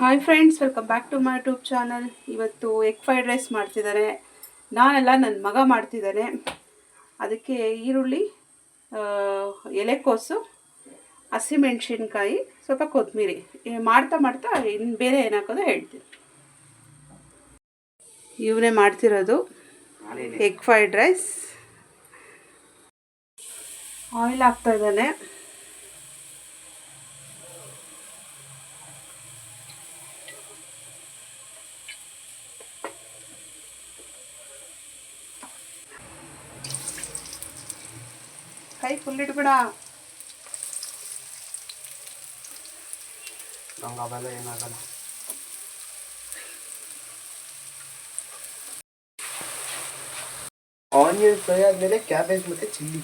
Hi friends, welcome back to my YouTube channel. ಇವತ್ತು egg fried rice ಮಾಡ್ತಿದ್ದಾರೆ. ನಾನೆಲ್ಲ ನನ್ನ ಮಗ ಮಾಡ್ತಿದ್ದಾನೆ. ಅದಕ್ಕೆ ಈರುಳ್ಳಿ, ಎಲೆಕೋಸು, ಹಸಿಮೆಣಸಿನ್ಕಾಯಿ, ಸ್ವಲ್ಪ ಕೊತ್ತಂಬರಿ ಮಾಡ್ತಾ ಮಾಡ್ತಾ ಇನ್ನು ಬೇರೆ ಏನಾಕೋದು ಹೇಳ್ತೀನಿ. ಇವನೇ ಮಾಡ್ತಿರೋದು ಎಗ್ ಫ್ರೈಡ್ ರೈಸ್. ಆಯಿಲ್ ಹಾಕ್ತಾ ಇದ್ದಾನೆ. ಕೈ ಫುಲ್ ಇಟ್ಬಿಡ. ಅವೆಲ್ಲ ಏನಾಗಲ್ಲ. ಆನಿಯನ್ ಫ್ರೈ ಆದಮೇಲೆ ಕ್ಯಾಬೇಜ್ ಮತ್ತು ಚಿಲ್ಲಿ.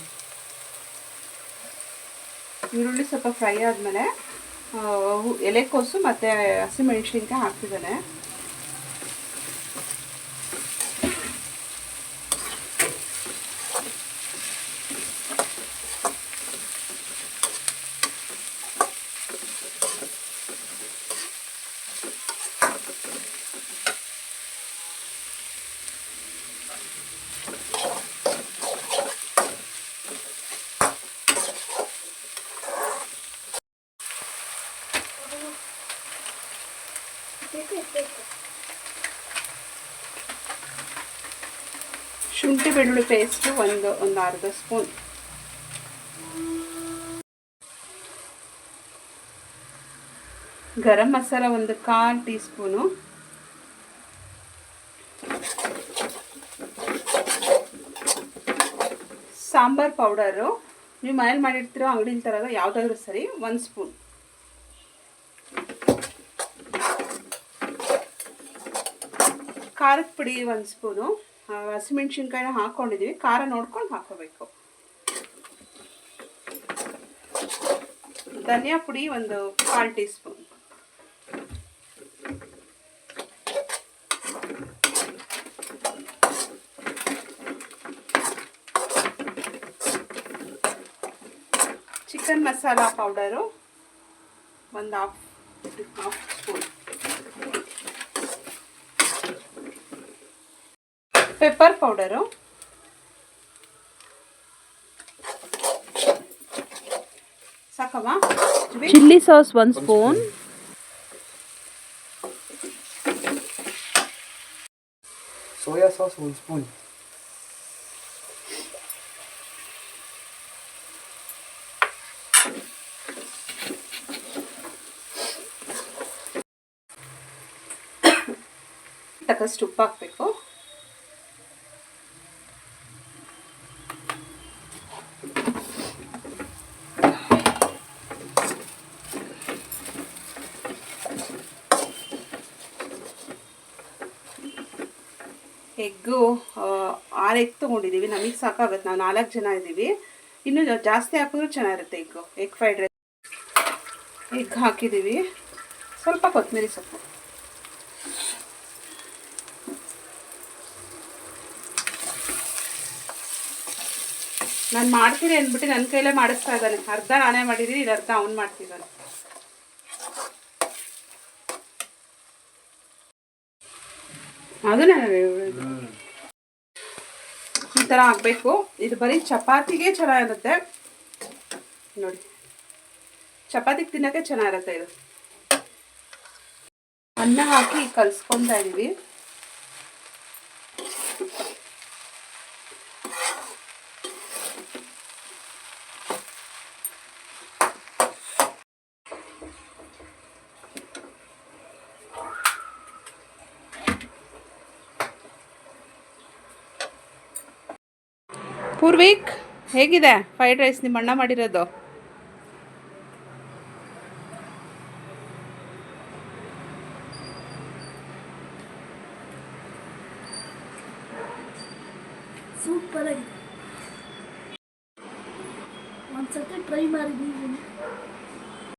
ಈರುಳ್ಳಿ ಸ್ವಲ್ಪ ಫ್ರೈ ಆದಮೇಲೆ ಎಲೆಕೋಸು ಮತ್ತು ಹಸಿಮೆಣಸಿನ್ಕಾಯಿ ಹಾಕ್ತಿದ್ದಾನೆ. ಶುಂಠಿ ಬೆಳ್ಳುಳ್ಳಿ ಪೇಸ್ಟು ಒಂದು ಅರ್ಧ ಸ್ಪೂನ್. ಗರಂ ಮಸಾಲ ಒಂದು 1/4 ಟೀ ಸ್ಪೂನು. ಸಾಂಬಾರ್ ಪೌಡರು ನೀವು ಮನೇಲಿ ಮಾಡಿರ್ತೀರೋ ಅಂಗಡಿಲಿ ತರೋದು ಯಾವುದಾದ್ರೂ ಸರಿ, 1 ಸ್ಪೂನ್. ಖಾರದ ಪುಡಿ 1 ಸ್ಪೂನು. ಹಸಿಮೆಣ್ಸಿನ್ಕಾಯಿನ ಹಾಕ್ಕೊಂಡಿದ್ದೀವಿ, ಖಾರ ನೋಡ್ಕೊಂಡು ಹಾಕೋಬೇಕು. ಧನಿಯಾ ಪುಡಿ ಒಂದು 1/4 teaspoon. Chicken masala powder ಒಂದು ಹಾಫ್ ಸ್ಪೂನ್. ಪೆಪ್ಪರ್ ಪೌಡರು ಸಾಕಮ್ಮ. Chilli sauce 1 spoon. Soya sauce 1 spoon. ತಕ್ಕಷ್ಟು ಉಪ್ಪು ಹಾಕಬೇಕು. ಎಗ್ಗು 6 ಎಗ್ ತೊಗೊಂಡಿದ್ದೀವಿ. ನಮಗೆ ಸಾಕಾಗುತ್ತೆ, ನಾವು 4 ಜನ ಇದ್ದೀವಿ. ಇನ್ನೂ ಜಾಸ್ತಿ ಹಾಕಿದ್ರೂ ಚೆನ್ನಾಗಿರುತ್ತೆ ಎಗ್ ಫ್ರೈಡ್ ರೈಸ್. ಎಗ್ ಹಾಕಿದ್ದೀವಿ, ಸ್ವಲ್ಪ ಕೊತ್ತಂಬರಿ ಸೊಪ್ಪು. ನಾನು ಮಾಡ್ತೀನಿ ಅಂದ್ಬಿಟ್ಟು ನನ್ನ ಕೈಲೇ ಮಾಡಿಸ್ತಾ ಇದ್ದಾನೆ. ಅರ್ಧ ನಾನೇ ಮಾಡಿದ್ದೀನಿ, ಇದು ಅರ್ಧ ಅವ್ನು ಮಾಡ್ತಿದ್ದಾನೆ. ಅದು ನಾನು ಈ ಥರ ಆಗಬೇಕು. ಇದು ಬರೀ ಚಪಾತಿಗೆ ಚೆನ್ನಾಗಿರುತ್ತೆ ನೋಡಿ, ಚಪಾತಿಗೆ ತಿನ್ನೋಕ್ಕೆ ಚೆನ್ನಾಗಿರುತ್ತೆ ಇದು. ಅನ್ನ ಹಾಕಿ ಕಲಿಸ್ಕೊತಾ ಇದ್ದೀವಿ. ಪೂರ್ವಿಕ್, ಹೇಗಿದೆ ಫ್ರೈಡ್ ರೈಸ್ ನಿಮ್ಮ ಅಣ್ಣ ಮಾಡಿರೋದು? ಸೂಪರ್ ಆಗಿದೆ. ಒಂದ್ಸತಿ ಟ್ರೈ ಮಾಡಿದ್ದೀನಿ.